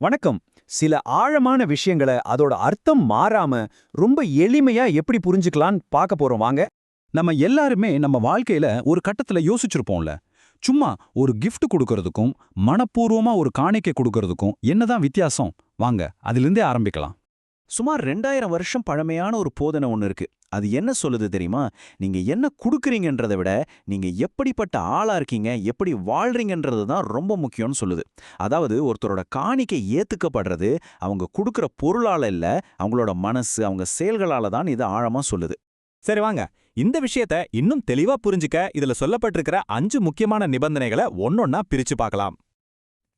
வணக்கம். சில ஆழமான விஷயங்கள அதோட அர்த்தம் மாறாம ரொம்ப எளிமையா எப்படி புரிஞ்சுக்கலான்னு பார்க்க போறோம் வாங்க. நம்ம எல்லாருமே நம்ம வாழ்க்கையில ஒரு கட்டத்துல யோசிச்சிருப்போம்ல. சும்மா ஒரு கிஃப்ட் குடுக்கறதுக்கும், மனப்பூர்வமா ஒரு காணிக்கை குடுக்கறதுக்கும் என்னதான் வித்தியாசம்? வாங்க, அதிலிருந்தே ஆரம்பிக்கலாம். சுமார் 2000 வருஷம் பழமையான ஒரு போதனை ஒன்று இருக்கு. அது என்ன சொல்லுது தெரியுமா? நீங்க என்ன குடுக்குறீங்கன்றதை விட, நீங்க எப்படிப்பட்ட ஆளா இருக்கீங்க, எப்படி வாழ்றீங்கன்றது தான் ரொம்ப முக்கியம்னு சொல்லுது. அதாவது ஒருத்தரோட காணிக்கை ஏத்துக்கப்படுறது, அவங்க குடுக்குற பொருளால இல்ல, அவங்களோட மனசு, அவங்க செயல்களால தான் இது ஆழமா சொல்லுது. சரி வாங்க, இந்த விஷயத்த இன்னும் தெளிவா புரிஞ்சுக்க இதுல சொல்லப்பட்டிருக்கிற 5 முக்கியமான நிபந்தனைகளை ஒன்னொன்னா பிரிச்சு பார்க்கலாம்.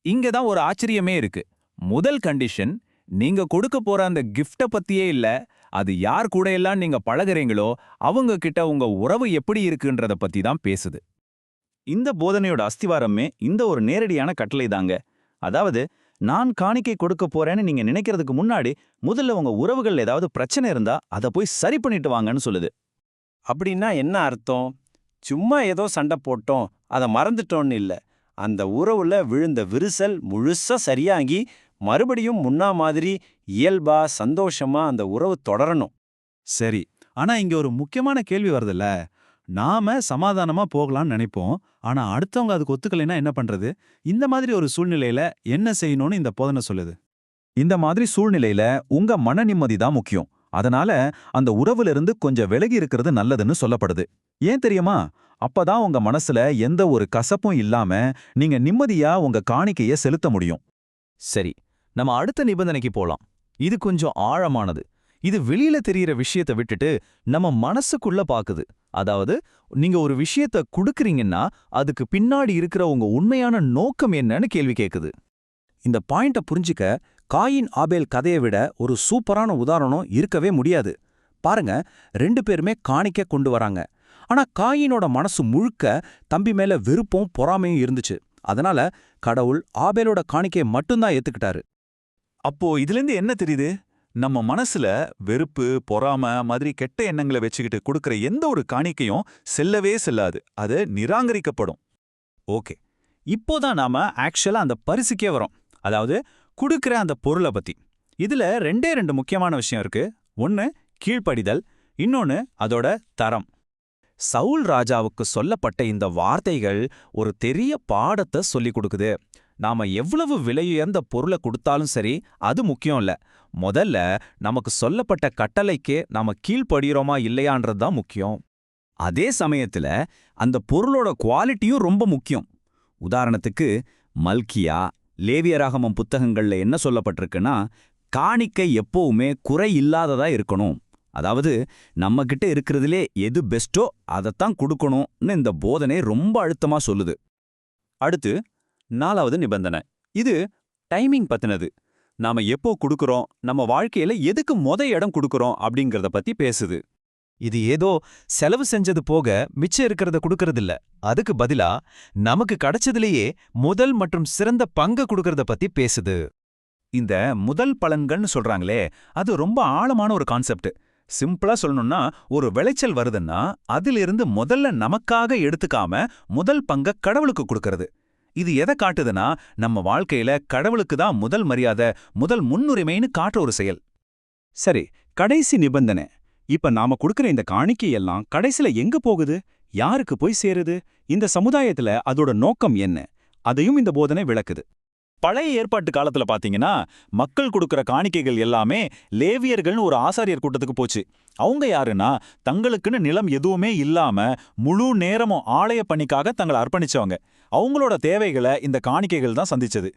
இங்க தான் ஒரு ஆச்சரியமே இருக்கு. முதல் கண்டிஷன், நீங்க கொடுக்க போற அந்த கிஃப்ட பத்தியே இல்ல, அது யார் கூட எல்லாம் நீங்க பழகுறீங்களோ அவங்க கிட்ட உங்க உறவு எப்படி இருக்குன்றத பத்தி தான் பேசுது. இந்த போதனையோட அஸ்திவாரமே இந்த ஒரு நேரடியான கட்டளை தாங்க. அதாவது, நான் காணிக்கை கொடுக்க போறேன்னு நீங்க நினைக்கிறதுக்கு முன்னாடி முதல்ல உங்க உறவுகள் ஏதாவது பிரச்சனை இருந்தா அதை போய் சரி பண்ணிட்டு வாங்கன்னு சொல்லுது. அப்படின்னா என்ன அர்த்தம்? சும்மா ஏதோ சண்டை போட்டோம், அதை மறந்துட்டோன்னு இல்ல. அந்த உறவுல விழுந்த விரிசல் முழுசா சரியாகி மறுபடியும் முன்னா மாதிரி இயல்பா சந்தோஷமா அந்த உறவு தொடரணும். சரி, ஆனா இங்க ஒரு முக்கியமான கேள்வி வருதுல்ல. நாம சமாதானமா போகலாம்னு நினைப்போம். ஆனா அடுத்தவங்க அதுக்கு ஒத்துக்கலைன்னா என்ன பண்றது? இந்த மாதிரி ஒரு சூழ்நிலையில என்ன செய்யணும்னு இந்த போதனை சொல்லுது. இந்த மாதிரி சூழ்நிலையில உங்க மன நிம்மதி தான் முக்கியம். அதனால அந்த உறவுல இருந்து கொஞ்சம் விலகி இருக்கிறது நல்லதுன்னு சொல்லப்படுது. ஏன் தெரியுமா? அப்பதான் உங்க மனசுல எந்த ஒரு கசப்பும் இல்லாம நீங்க நிம்மதியா உங்க காணிக்கைய செலுத்த முடியும். சரி, நம்ம அடுத்த நிபந்தனைக்கு போலாம். இது கொஞ்சம் ஆழமானது. இது வெளியில தெரியற விஷயத்தை விட்டுட்டு நம்ம மனசுக்குள்ள பாக்குது. அதாவது, நீங்க ஒரு விஷயத்த குடுக்குறீங்கன்னா அதுக்கு பின்னாடி இருக்கிற உங்க உண்மையான நோக்கம் என்னன்னு கேள்வி கேக்குது. இந்த பாயிண்ட புரிஞ்சுக்க காயின் ஆபேல் கதையை விட ஒரு சூப்பரான உதாரணம் இருக்கவே முடியாது. பாருங்க, 2 பேருமே காணிக்க கொண்டு வராங்க. ஆனா காயினோட மனசு முழுக்க தம்பி மேல வெறுப்பும் பொறாமையும் இருந்துச்சு. அதனால கடவுள் ஆபேலோட காணிக்கையை மட்டும்தான் ஏத்துக்கிட்டாரு. அப்போ இதிலிருந்து என்ன தெரியுது? நம்ம மனசுல வெறுப்பு, பொறாம மாதிரி கெட்ட எண்ணங்களை வச்சுக்கிட்டு கொடுக்கிற எந்த ஒரு காணிக்கையும் செல்லவே செல்லாது. அது நிராகரிக்கப்படும். ஓகே, இப்போதான் நாம ஆக்சுவலா அந்த பரிசுக்கே வரோம். அதாவது, குடுக்கிற அந்த பொருளை பத்தி. இதுல 2 முக்கியமான விஷயம் இருக்கு. ஒன்னு கீழ்ப்படிதல், இன்னொன்னு அதோட தரம். சவுல் ராஜாவுக்கு சொல்லப்பட்ட இந்த வார்த்தைகள் ஒரு பெரிய பாடத்தை சொல்லிக் கொடுக்குது. நாம எவ்வளவு விலையுயர்ந்த பொருளை கொடுத்தாலும் சரி, அது முக்கியம் இல்ல. முதல்ல நமக்கு சொல்லப்பட்ட கட்டளைக்கே நாம கீழ்ப்படுகிறோமா இல்லையான்றது தான் முக்கியம். அதே சமயத்துல அந்த பொருளோட குவாலிட்டியும் ரொம்ப முக்கியம். உதாரணத்துக்கு, மல்கியா, லேவியராகமம் புத்தகங்கள்ல என்ன சொல்லப்பட்டிருக்குன்னா, காணிக்கை எப்பவுமே குறை இல்லாததா இருக்கணும். அதாவது, நம்ம கிட்ட இருக்கிறதுலே எது பெஸ்டோ அதைத்தான் கொடுக்கணும்னு இந்த போதனை ரொம்ப அழுத்தமா சொல்லுது. அடுத்து 4வது நிபந்தனை. இது டைமிங் பத்தினது. நாம எப்போ கொடுக்கறோம், நம்ம வாழ்க்கையில எதுக்கு இடம் கொடுக்கறோம் அப்படிங்கறத பத்தி பேசுது. இது ஏதோ செலவு செஞ்சது போக மிச்சம் இருக்கிறத கொடுக்கறதில்ல. அதுக்கு பதிலா நமக்கு கிடைச்சதுலயே முதல் மற்றும் சிறந்த பங்கு கொடுக்கறத பத்தி பேசுது. இந்த முதல் பலன்கள்னு சொல்றாங்களே, அது ரொம்ப ஆழமான ஒரு கான்செப்ட். சிம்பிளா சொல்லணும்னா, ஒரு விளைச்சல் வருதுன்னா அதிலிருந்து முதல்ல நமக்காக எடுத்துக்காம முதல் பங்க கடவுளுக்கு கொடுக்கறது. இது எதை காட்டுதுன்னா, நம்ம வாழ்க்கையில கடவுளுக்கு தான் முதல் மரியாதை, முதல் முன்னுரிமைன்னு காட்டுற ஒரு செயல். சரி, கடைசி நிபந்தனை. இப்ப நாம கொடுக்கிற இந்த காணிக்கையெல்லாம் கடைசில எங்க போகுது? யாருக்கு போய் சேருது? இந்த சமுதாயத்துல அதோட நோக்கம் என்ன? அதையும் இந்த போதனை விளக்குது. பழைய ஏற்பாட்டு காலத்துல பாத்தீங்கன்னா, மக்கள் கொடுக்கிற காணிக்கைகள் எல்லாமே லேவியர்கள்னு ஒரு ஆசாரியர் கூட்டத்துக்கு போச்சு. அவங்க யாருன்னா, தங்களுக்குன்னு நிலம் எதுவுமே இல்லாம முழு நேரமும் ஆலய பணிக்காக தங்களை அர்ப்பணிச்சவங்க. அவங்களோட தேவைகளை இந்த காணிக்கைகள் தான் சந்திச்சது.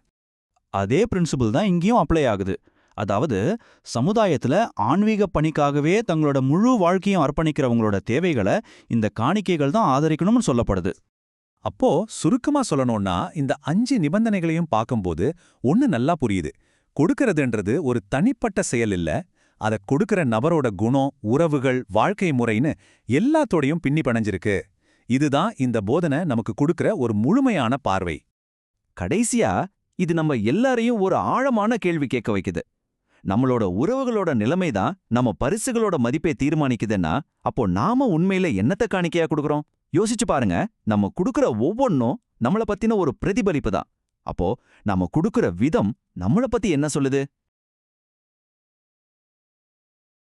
அதே பிரின்சிபிள் தான் இங்கேயும் அப்ளை ஆகுது. அதாவது, சமுதாயத்துல ஆன்மீக பணிக்காகவே தங்களோட முழு வாழ்க்கையும் அர்ப்பணிக்கிறவங்களோட தேவைகளை இந்த காணிக்கைகள் தான் ஆதரிக்கணும்னு சொல்லப்படுது. அப்போ சுருக்கமா சொல்லணும்னா, இந்த 5 நிபந்தனைகளையும் பார்க்கும்போது ஒன்னு நல்லா புரியுது. கொடுக்கறதுன்றது ஒரு தனிப்பட்ட செயல் இல்ல. அதை கொடுக்கிற நபரோட குணம், உறவுகள், வாழ்க்கை முறைன்னு எல்லாத்தோடையும் பின்னி பிணைஞ்சிருக்கு. இதுதான் இந்த போதனை நமக்கு கொடுக்கிற ஒரு முழுமையான பார்வை. கடைசியா இது நம்ம எல்லாரையும் ஒரு ஆழமான கேள்வி கேட்க வைக்குது. நம்மளோட உறவுகளோட நிலைமை தான் நம்ம பரிசுகளோட மதிப்பை தீர்மானிக்குதுன்னா, அப்போ நாம உண்மையில என்னத்த காணிக்கையா கொடுக்கறோம்? யோசிச்சு பாருங்க. நம்ம கொடுக்கற ஒவ்வொன்னும் நம்மள பத்தின ஒரு பிரதிபலிப்பு தான். அப்போ நாம குடுக்குற விதம் நம்மள பத்தி என்ன சொல்லுது?